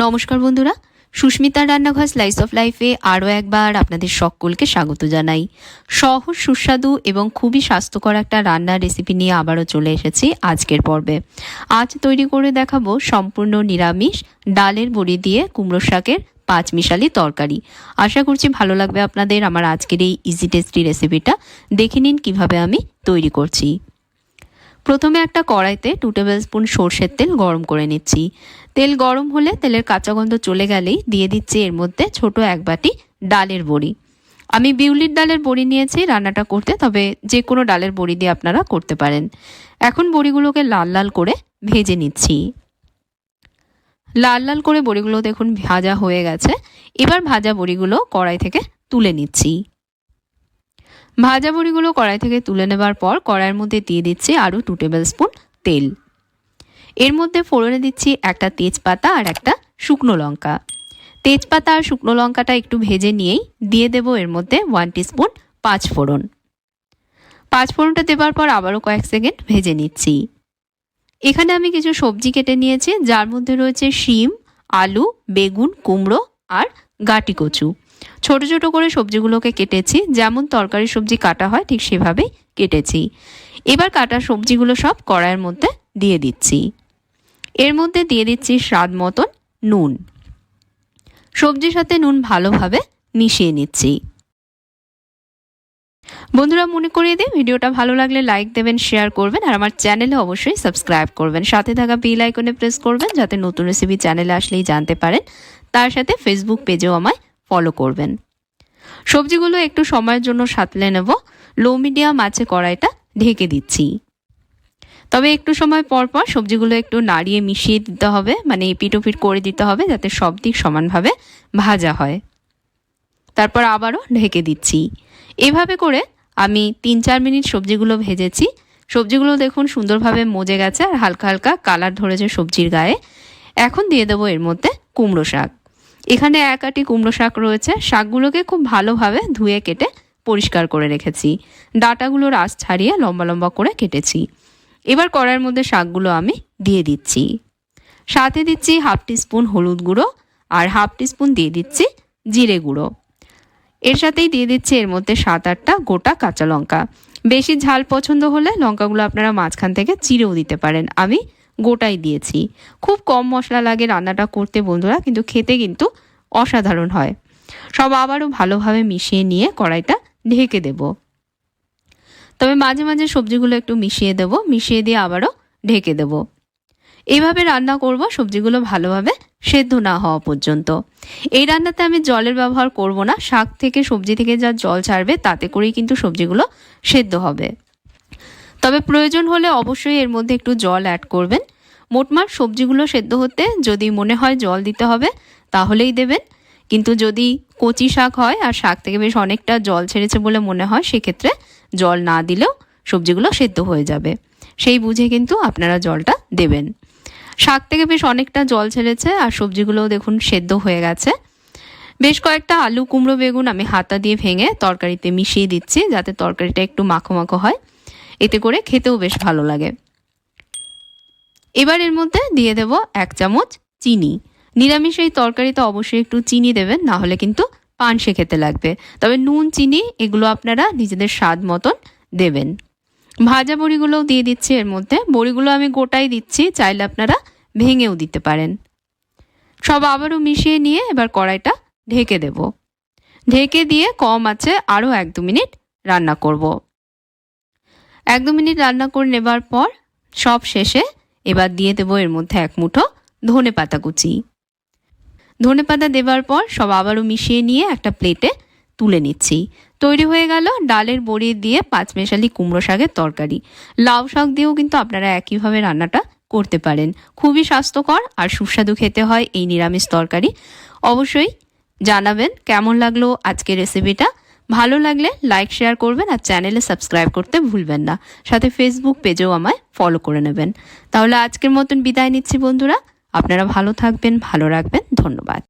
নমস্কার বন্ধুরা, সুস্মিতার রান্নাঘর স্লাইস অফ লাইফে আরও একবার আপনাদের সকলকে স্বাগত জানাই। সহজ সুস্বাদু এবং খুবই স্বাস্থ্যকর একটা রান্নার রেসিপি নিয়ে আবারও চলে এসেছি আজকের পর্বে। আজ তৈরি করে দেখাবো সম্পূর্ণ নিরামিষ ডালের বড়ি দিয়ে কুমড়ো শাকের পাঁচমিশালি তরকারি। আশা করছি ভালো লাগবে আপনাদের আমার আজকের এই ইজি টেস্টি রেসিপিটা। দেখে নিন কিভাবে আমি তৈরি করছি। প্রথমে একটা কড়াইতে 2 টেবিল স্পুন সর্ষের তেল গরম করে নিচ্ছি। তেল গরম হলে তেলের কাঁচা গন্ধ চলে গেলেই দিয়ে দিচ্ছি এর মধ্যে ছোট এক বাটি ডালের বড়ি। আমি বিউলির ডালের বড়ি নিয়েছি রান্নাটা করতে, তবে যে কোনো ডালের বড়ি দিয়ে আপনারা করতে পারেন। এখন বড়িগুলোকে লাল লাল করে ভেজে নিচ্ছি। লাল লাল করে বড়িগুলো দেখুন ভাজা হয়ে গেছে। এবার ভাজা বড়িগুলো কড়াই থেকে তুলে নিচ্ছি। ভাজা বড়িগুলো কড়াই থেকে তুলে নেবার পর কড়াইয়ের মধ্যে দিয়ে দিচ্ছি আরও 2 টেবিল স্পুন তেল। এর মধ্যে ফোড়নে দিচ্ছি একটা তেজপাতা আর একটা শুকনো লঙ্কা। তেজপাতা আর শুকনো লঙ্কাটা একটু ভেজে নিয়েই দিয়ে দেব এর মধ্যে 1 টিস্পুন পাঁচফোড়ন। পাঁচফোড়নটা দেবার পর আবারও কয়েক সেকেন্ড ভেজে নিচ্ছি। এখানে আমি কিছু সবজি কেটে নিয়েছি, যার মধ্যে রয়েছে শিম, আলু, বেগুন, কুমড়ো আর গাটি কচু। ছোট ছোট করে সবজিগুলোকে কেটেছি, যেমন তরকারি সবজি কাটা হয় ঠিক সেভাবেই কেটেছি। এবার কাটা সবজিগুলো সব কড়াইয়ের মধ্যে দিয়ে দিচ্ছি। এর মধ্যে দিয়ে দিচ্ছি স্বাদ মতন নুন। সবজির সাথে নুন ভালোভাবে মিশিয়ে নিচ্ছি। বন্ধুরা, মনে করিয়ে দিই, ভিডিওটা ভালো লাগলে লাইক দেবেন, শেয়ার করবেন আর আমার চ্যানেলে অবশ্যই সাবস্ক্রাইব করবেন। সাথে থাকা বেল আইকনে প্রেস করবেন যাতে নতুন রেসিপি চ্যানেলে আসলেই জানতে পারেন। তার সাথে ফেসবুক পেজেও আমায় ফলো করবেন। সবজিগুলো একটু সময়ের জন্য সাঁতলে নেব। লো মিডিয়াম আঁচে কড়াইটা ঢেকে দিচ্ছি। তবে একটু সময় পর পর সবজিগুলো একটু নাড়িয়ে মিশিয়ে দিতে হবে, মানে এপিট ওপিট করে দিতে হবে যাতে সব দিক সমানভাবে ভাজা হয়। তারপর আবারও ঢেকে দিচ্ছি। এভাবে করে আমি 3-4 মিনিট সবজিগুলো ভেজেছি। সবজিগুলো দেখুন সুন্দরভাবে মজে গেছে আর হালকা হালকা কালার ধরেছে সবজির গায়ে। এখন দিয়ে দেবো এর মধ্যে কুমড়ো শাক। এখানে 1 আঁটি কুমড়ো শাক রয়েছে। শাকগুলোকে খুব ভালোভাবে ধুয়ে কেটে পরিষ্কার করে রেখেছি। ডাঁটাগুলোর আঁশ ছাড়িয়ে লম্বা লম্বা করে কেটেছি। এবার কড়াইয়ের মধ্যে শাকগুলো আমি দিয়ে দিচ্ছি। সাথে দিচ্ছি 1/2 টিস্পুন হলুদ গুঁড়ো আর 1/2 টিস্পুন দিয়ে দিচ্ছি জিরে গুঁড়ো। এর সাথেই দিয়ে দিচ্ছি এর মধ্যে 7-8টা গোটা কাঁচা লঙ্কা। বেশি ঝাল পছন্দ হলে লঙ্কাগুলো আপনারা মাঝখান থেকে চিরেও দিতে পারেন, আমি গোটাই দিয়েছি। খুব কম মশলা লাগে রান্নাটা করতে বন্ধুরা, কিন্তু খেতে কিন্তু অসাধারণ হয়। সব আবারও ভালোভাবে মিশিয়ে নিয়ে কড়াইটা ঢেকে দেব। তবে মাঝে মাঝে সবজিগুলো একটু মিশিয়ে দেব, মিশিয়ে দিয়ে আবারও ঢেকে দেব। এইভাবে রান্না করব সবজিগুলো ভালোভাবে সেদ্ধ না হওয়া পর্যন্ত। এই রান্নাতে আমি জলের ব্যবহার করব না। শাক থেকে সবজি থেকে যা জল ছাড়বে তাতে করেই কিন্তু সবজিগুলো সেদ্ধ হবে। তবে প্রয়োজন হলে অবশ্যই এর মধ্যে একটু জল অ্যাড করবেন। মোটমাট সবজিগুলো সেদ্ধ হতে যদি মনে হয় জল দিতে হবে তাহলেই দেবেন, কিন্তু যদি কচি শাক হয় আর শাক থেকে বেশ অনেকটা জল ছেড়েছে বলে মনে হয়, সেক্ষেত্রে জল না দিলেও সবজিগুলো সেদ্ধ হয়ে যাবে। সেই বুঝে কিন্তু আপনারা জলটা দেবেন। শাক থেকে বেশ অনেকটা জল ছেড়েছে আর সবজিগুলোও দেখুন সেদ্ধ হয়ে গেছে। বেশ কয়েকটা আলু, কুমড়ো, বেগুন আমি হাতা দিয়ে ভেঙে তরকারিতে মিশিয়ে দিচ্ছি যাতে তরকারিটা একটু মাখো মাখো হয়, এতে করে খেতেও বেশ ভালো লাগে। এবার এর মধ্যে দিয়ে দেব 1 চামচ চিনি। নিরামিষ এই তরকারিতে অবশ্যই একটু চিনি দেবেন, না হলে কিন্তু পানসে খেতে লাগবে। তবে নুন, চিনি এগুলো আপনারা নিজেদের স্বাদ মতন দেবেন। ভাজা বড়িগুলোও দিয়ে দিচ্ছি এর মধ্যে। বড়িগুলো আমি গোটাই দিচ্ছি, চাইলে আপনারা ভেঙেও দিতে পারেন। সব আবারও মিশিয়ে নিয়ে এবার কড়াইটা ঢেকে দেব। ঢেকে দিয়ে কম আঁচে আরও 1-2 মিনিট রান্না করব। 1-2 মিনিট রান্না করে নেবার পর সব শেষে এবার দিয়ে দেবো এর মধ্যে 1 মুঠো ধনে পাতা কুচি। ধনে পাতা দেবার পর সব আবারও মিশিয়ে নিয়ে একটা প্লেটে তুলে নিচ্ছি। তৈরি হয়ে গেল ডালের বড়ি দিয়ে পাঁচমেশালি কুমড়ো শাকের তরকারি। লাউ শাক দিয়েও কিন্তু আপনারা একইভাবে রান্নাটা করতে পারেন। খুবই স্বাস্থ্যকর আর সুস্বাদু খেতে হয় এই নিরামিষ তরকারি। অবশ্যই জানাবেন কেমন লাগলো আজকের রেসিপিটা। ভালো লাগলে লাইক, শেয়ার করবেন আর চ্যানেলে সাবস্ক্রাইব করতে ভুলবেন না। সাথে ফেসবুক পেজেও আমায় ফলো করে নেবেন। তাহলে আজকের মতন বিদায় নিচ্ছি বন্ধুরা। আপনারা ভালো থাকবেন, ভালো রাখবেন। ধন্যবাদ।